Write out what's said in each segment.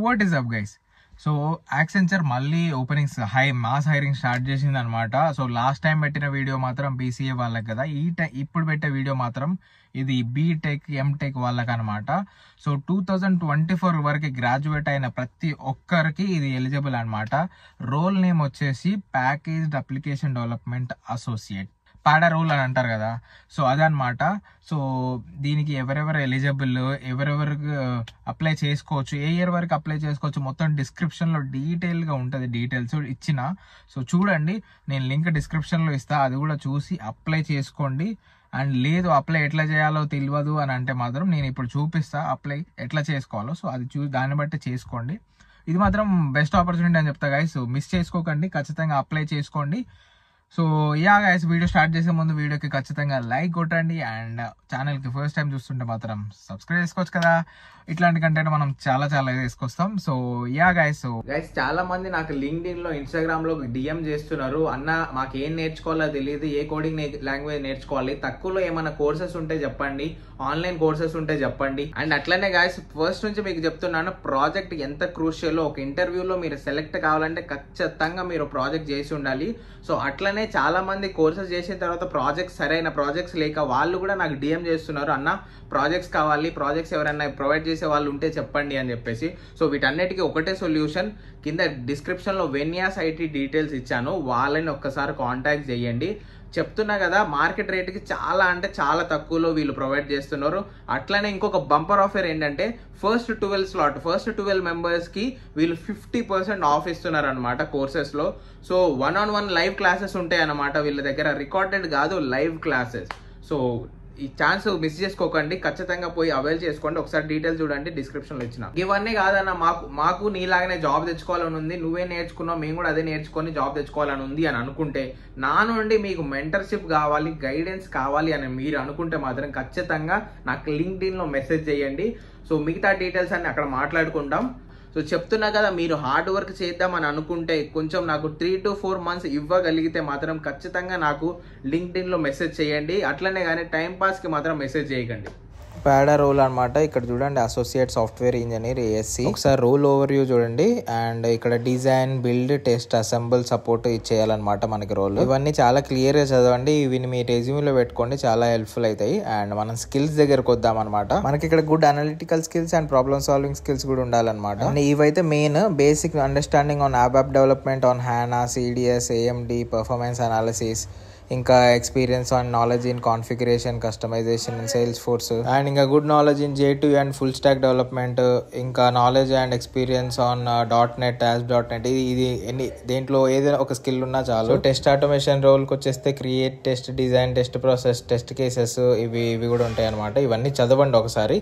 What is up guys? So Accenture మళ్ళీ openings mass hiring start చేసింది అనమాట. So last time పెట్టిన video మాత్రం బీసీఏ వాళ్ళకి కదా, ఇప్పుడు పెట్టే వీడియో మాత్రం ఇది బీటెక్ ఎంటెక్ వాళ్ళకి అనమాట. సో 2024 వరకు గ్రాడ్యుయేట్ అయిన ప్రతి ఒక్కరికి ఇది ఎలిజిబుల్ అనమాట. రోల్ నేమ్ వచ్చేసి ప్యాకేజ్డ్ అప్లికేషన్ డెవలప్మెంట్ అసోసియేట్, పాడా రోల్ అని అంటారు కదా. సో అదనమాట. సో దీనికి ఎవరెవరు ఎలిజిబుల్, ఎవరెవరికి అప్లై చేసుకోవచ్చు, ఏ ఇయర్ వరకు అప్లై చేసుకోవచ్చు, మొత్తం డిస్క్రిప్షన్లో డీటెయిల్గా ఉంటుంది. డీటెయిల్స్ ఇచ్చిన. సో చూడండి, నేను లింక్ డిస్క్రిప్షన్లో ఇస్తా, అది కూడా చూసి అప్లై చేసుకోండి. అండ్ లేదు అప్లై ఎట్లా చేయాలో తెలియదు అని అంటే మాత్రం నేను ఇప్పుడు చూపిస్తా అప్లై ఎట్లా చేసుకోవాలో. సో అది దాన్ని బట్టి చేసుకోండి. ఇది మాత్రం బెస్ట్ ఆపర్చునిటీ అని చెప్తా గైస్. సో మిస్ చేసుకోకండి, ఖచ్చితంగా అప్లై చేసుకోండి. So yeah guys, video start చేసే ముందు వీడియోకి ఖచ్చితంగా లైక్ కొట్టండి. అండ్ ఛానల్కి ఫస్ట్ టైం చూస్తుంటే మాత్రం సబ్స్క్రైబ్ చేసుకోవచ్చు కదా. ఇట్లాంటి కంటెంట్ మనం చాలా తీసుకొస్తాం. సో యా గైస్, చాలా మంది నాకు లింక్డ్ఇన్ లో, ఇన్స్టాగ్రామ్ లో డిఎం చేస్తున్నారు, అన్న మాకు ఏం నేర్చుకోవాలో తెలియదు, ఏ కోడింగ్ లాంగ్వేజ్ నేర్చుకోవాలి, తక్కువలో ఏమైనా కోర్సెస్ ఉంటే చెప్పండి, ఆన్లైన్ కోర్సెస్ ఉంటే చెప్పండి. అండ్ అట్లనే గైస్, ఫస్ట్ నుంచి మీకు చెప్తున్నాను, ప్రాజెక్ట్ ఎంత క్రూషియల్. ఒక ఇంటర్వ్యూలో మీరు సెలెక్ట్ కావాలంటే ఖచ్చితంగా మీరు ప్రాజెక్ట్ చేసి ఉండాలి. సో అట్లనే చాలా మంది కోర్సెస్ చేసిన తర్వాత సరైన ప్రాజెక్ట్స్ లేక వాళ్ళు కూడా నాకు డిఎం చేస్తున్నారు, అన్న ప్రాజెక్ట్స్ కావాలి, ప్రాజెక్ట్స్ ఎవరైనా ప్రొవైడ్ చేసే వాళ్ళు ఉంటే చెప్పండి అని చెప్పేసి. సో వీటన్నిటికీ ఒకటే సొల్యూషన్, కింద డిస్క్రిప్షన్లో వెన్యాస్ ఐటీ డీటెయిల్స్ ఇచ్చాను, వాళ్ళని ఒక్కసారి కాంటాక్ట్ చేయండి. చెప్తున్నా కదా, మార్కెట్ రేట్కి చాలా తక్కువలో వీళ్ళు ప్రొవైడ్ చేస్తున్నారు. అట్లనే ఇంకొక బంపర్ ఆఫర్ ఏంటంటే, ఫస్ట్ 12 మెంబర్స్కి వీళ్ళు 50% ఆఫ్ ఇస్తున్నారు అనమాట కోర్సెస్లో. సో 1-on-1 లైవ్ క్లాసెస్ ఉంటాయి అనమాట వీళ్ళ దగ్గర, రికార్డెడ్ కాదు, లైవ్ క్లాసెస్. సో ఈ ఛాన్స్ మిస్ చేసుకోకండి, ఖచ్చితంగా పోయి అవైల్ చేసుకోండి. ఒకసారి డీటెయిల్స్ చూడండి, డిస్క్రిప్షన్ లో ఇచ్చిన. ఇవన్నీ కాదన్న, మాకు నీలాగానే జాబ్ తెచ్చుకోవాలని ఉంది, నువ్వే నేర్చుకున్నావు, మేము కూడా అదే నేర్చుకొని జాబ్ తెచ్చుకోవాలని ఉంది అని అనుకుంటే, నా నుండి మీకు మెంటర్షిప్ కావాలి, గైడెన్స్ కావాలి అని మీరు అనుకుంటే మాత్రం ఖచ్చితంగా నాకు లింక్డ్ఇన్ లో మెసేజ్ చేయండి. సో మిగతా డీటెయిల్స్ అన్ని అక్కడ మాట్లాడుకుంటాం. సో చెప్తున్నా కదా, మీరు హార్డ్ వర్క్ చేద్దామని అనుకుంటే కొంచెం నాకు 3 to 4 months ఇవ్వగలిగితే మాత్రం ఖచ్చితంగా నాకు లింక్డ్ఇన్ లో మెసేజ్ చేయండి. అట్లనే కానీ టైం పాస్కి మాత్రం మెసేజ్ చేయకండి. పాడా రోల్ అనమాట. ఇక్కడ చూడండి, అసోసియేట్ సాఫ్ట్వేర్ ఇంజనీర్ ఏఎస్సి. ఒకసారి రోల్ ఓవర్ వ్యూ చూడండి. అండ్ ఇక్కడ design, build, test, assemble, support ఇచ్చేయాలన్నమాట మనకి రోల్. ఇవన్నీ చాలా క్లియర్ గా చదవండి, ఇవి మీ రెజ్యూమ్లో పెట్టుకోండి, చాలా హెల్ప్ఫుల్ అవుతాయి. అండ్ మనం స్కిల్స్ దగ్గరకు వద్దాం అనమాట. మనకి ఇక్కడ good analytical skills and problem solving skills కూడా ఉండాలన్నమాట. అండ్ ఇవైతే main basic understanding on app development on HANA, CDS, AMD, performance analysis, ఇంకా experience and knowledge in configuration, customization in Salesforce, and ఇంకా good knowledge in J2 and full stack development, ఇంకా knowledge and experience on .NET, ASP.NET. ఇది దేంట్లో ఏదైనా ఒక skill ఉన్నా చాలు. Test automation రోల్కి వచ్చేస్తే create, test, design, test process, test cases, ఇవి కూడా ఉంటాయి అనమాట. ఇవన్నీ చదవండి ఒకసారి.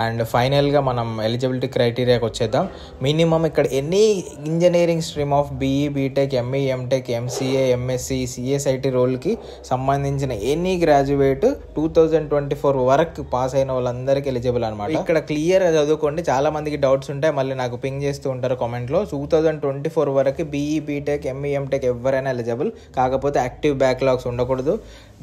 అండ్ ఫైనల్గా మనం ఎలిజిబిలిటీ క్రైటీరియాకి వచ్చేద్దాం. మినిమం ఇక్కడ any engineering stream of BE, BTech, ME, MTech, MCA, MSc, CSIT రోల్కి సంబంధించిన ఎనీ గ్రాడ్యుయేట్ 2024 వరకు పాస్ అయిన వాళ్ళందరికీ ఎలిజిబుల్ అనమాట. ఇక్కడ క్లియర్ గా చదువుకోండి, చాలా మందికి డౌట్స్ ఉంటాయి, మళ్ళీ నాకు పింగ్ చేస్తూ ఉంటారు కామెంట్ లో. 2024 వరకు BE, BTech, ME, MTech ఎవరైనా ఎలిజిబుల్, కాకపోతే యాక్టివ్ బ్యాక్లాగ్స్ ఉండకూడదు.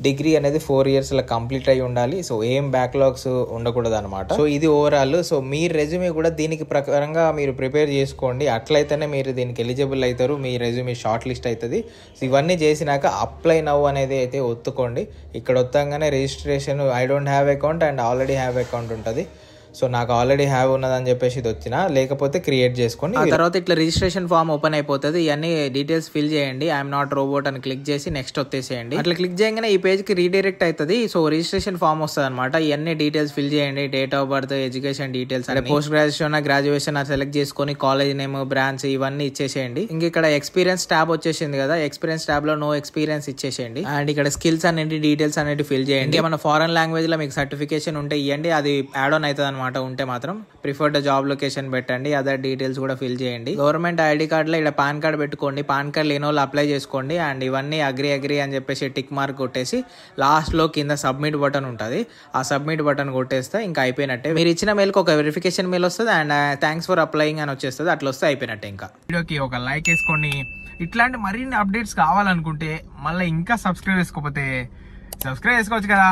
డిగ్రీ అనేది 4 years కంప్లీట్ అయి ఉండాలి. సో ఏం బ్యాక్లాగ్స్ ఉండకూడదు అనమాట. సో ఇది ఓవరాల్. సో మీ రెజ్యూమే కూడా దీనికి ప్రకారంగా మీరు ప్రిపేర్ చేసుకోండి, అట్లయితేనే మీరు దీనికి ఎలిజిబుల్ అవుతారు, మీ రెజ్యూమే షార్ట్ లిస్ట్ అవుతుంది. సో ఇవన్నీ చేసినాక అప్లై నౌ అనేది అయితే ఒత్తుకోండి. ఇక్కడ ఒత్తంగానే registration, I don't have account and already have account ఉంటుంది. సో నాకు ఆల్రెడీ హ్యావ్ ఉన్నదని చెప్పేసి ఇది వచ్చిన, లేకపోతే క్రియేట్ చేసుకోండి. ఆ తర్వాత ఇట్లా రిజిస్ట్రేషన్ ఫామ్ ఓపెన్ అయిపోతుంది. ఇవన్నీ డీటెయిల్స్ ఫిల్ చేయండి. ఐఎమ్ నాట్ రోబోట్ అని క్లిక్ చేసి నెక్స్ట్ వచ్చేసేయండి. అట్లా క్లిక్ చేయగానే ఈ పేజ్ కి రీడైరెక్ట్ అవుతుంది. సో రిజిస్ట్రేషన్ ఫామ్ వస్తుంది అనమాట. ఇవన్నీ డీటెయిల్స్ ఫిల్ చేయండి, date of birth, education details, అంటే పోస్ట్ గ్రాడ్యుయేషన్ సెలెక్ట్ చేసుకొని కాలేజ్ నేమ్, బ్రాంచ్, ఇవన్నీ ఇచ్చేసేయండి. ఇంక ఇక్కడ ఎక్స్పీరియన్స్ ట్యాబ్ వచ్చేసింది కదా, ఎక్స్పీరియన్స్ ట్యాబ్ లో నో ఎక్స్పీరియన్స్ ఇచ్చేసేయండి. అండ్ ఇక్కడ స్కిల్స్ అనేది డీటెయిల్స్ అనేది ఫిల్ చేయండి. ఏమైనా ఫారెన్ లాంగ్వేజ్ లో మీకు సర్టిఫికేషన్ ఉంటే ఇవ్వండి, అది యాడ్ ఆన్ అవుతుంది అనమాట. ఉంటే మాత్రం ప్రిఫర్డ్ జాబ్ లొకేషన్ పెట్టండి, అదర్ డీటెయిల్స్ కూడా ఫిల్ చేయండి. గవర్నమెంట్ ఐడి కార్డ్ లో ఇక్కడ పాన్ కార్డ్ పెట్టుకోండి, పాన్ కార్డ్ లేని వాళ్ళు అప్లై చేసుకోండి. అండ్ ఇవన్నీ అగ్రి అని చెప్పేసి టిక్ మార్క్ కొట్టేసి లాస్ట్ లో కింద సబ్మిట్ బటన్ ఉంటుంది, ఆ సబ్మిట్ బటన్ కొట్టేస్తే ఇంకా అయిపోయినట్టే. మీరు ఇచ్చిన మెయిల్కి ఒక వెరిఫికేషన్ మెయిల్ వస్తుంది అండ్ థ్యాంక్స్ ఫర్ అప్లయింగ్ అని వచ్చేస్తుంది. అట్లా వస్తే అయిపోయినట్టే. ఇంకా వీడియోకి ఒక లైక్ వేసుకోండి. ఇట్లాంటి మరిన్ని అప్డేట్స్ కావాలనుకుంటే, మళ్ళీ ఇంకా సబ్స్క్రైబ్ చేసుకోకపోతే సబ్స్క్రైబ్ చేసుకోవచ్చు కదా.